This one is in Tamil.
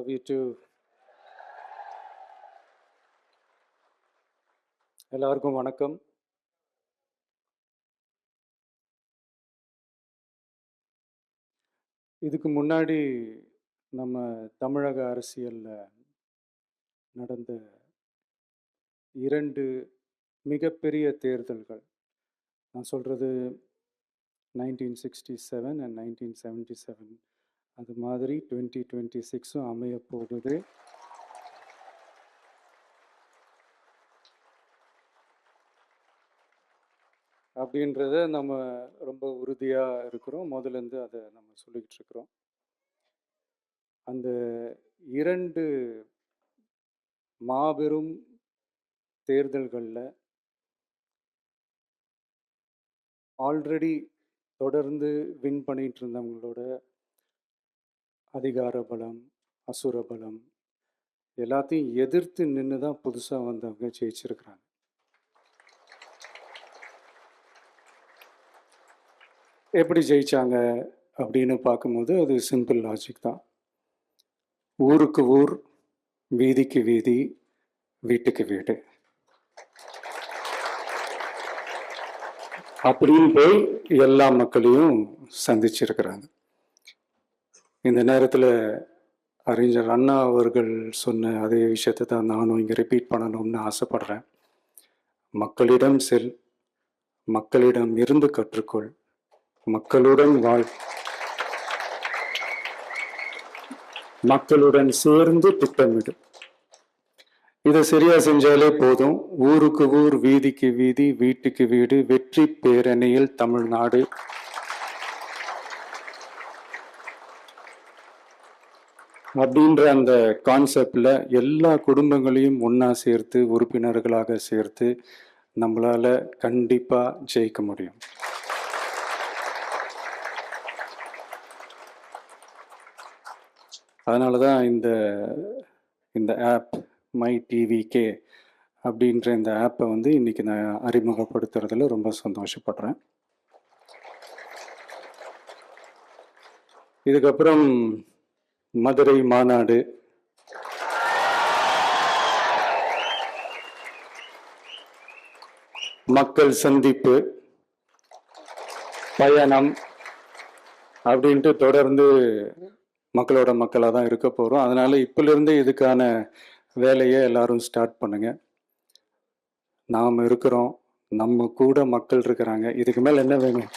Love you too. எல்லாருக்கும் வணக்கம். இதுக்கு முன்னாடி நம்ம தமிழக அரசியல்ல நடந்த 2 மிகப்பெரிய தேர்தல்கள். நான் சொல்றது 1967 அண்ட் 1977. அது மாதிரி 2026ம் அமையப் போகுது. அப்படின்றத நம்ம ரொம்ப உறுதியா இருக்கிறோம். முதல்லேருந்து அதை நம்ம சொல்லிக்கிட்டு இருக்கிறோம். அந்த 2 மாபெரும் தேர்தல்கள்ல ஆல்ரெடி தொடர்ந்து வின் பண்ணிட்டு இருந்தவங்களோட அதிகார பலம், அசுர பலம் எல்லாத்தையும் எதிர்த்து நின்று தான் புதுசாக வந்தவங்க ஜெயிச்சிருக்கிறாங்க. எப்படி ஜெயிச்சாங்க அப்படின்னு பார்க்கும்போது அது சிம்பிள் லாஜிக் தான். ஊருக்கு ஊர், வீதிக்கு வீதி, வீட்டுக்கு வீடு அப்படின்னு போய் எல்லா மக்களையும் சந்திச்சிருக்கிறாங்க. இந்த நேரத்தில் அறிஞர் அண்ணா அவர்கள் சொன்ன அதே விஷயத்தை தான் நானும் இங்கே ரிப்பீட் பண்ணணும்னு ஆசைப்படுறேன். மக்களிடம் செல், மக்களிடம் இருந்து கற்றுக்கொள், மக்களுடன் வாழ், மக்களுடன் சேர்ந்து திட்டமிடு. இதை சரியா செஞ்சாலே போதும். ஊருக்கு ஊர், வீதிக்கு வீதி, வீட்டுக்கு வீடு, வெற்றி பேரணியில் தமிழ்நாடு. அப்படின்ற அந்த கான்செப்ட்ல எல்லா குடும்பங்களையும் ஒன்னா சேர்த்து, உறுப்பினர்களாக சேர்த்து நம்மளால கண்டிப்பா ஜெயிக்க முடியும். அதனாலதான் இந்த ஆப் மை டிவிகே அப்படின்ற இந்த ஆப்பை வந்து இன்னைக்கு நான் அறிமுகப்படுத்துறதுல ரொம்ப சந்தோஷப்படுறேன். இதுக்கப்புறம் மதுரை மாநாடு, மக்கள் சந்திப்பு, பயணம் அப்படின்ட்டு தொடர்ந்து மக்களோட மக்களாக தான் இருக்க போகிறோம். அதனால இப்பிலிருந்து இதுக்கான வேலையை எல்லாரும் ஸ்டார்ட் பண்ணுங்க. நாம் இருக்கிறோம், நம்ம கூட மக்கள் இருக்கிறாங்க. இதுக்கு மேலே என்ன வேணும்?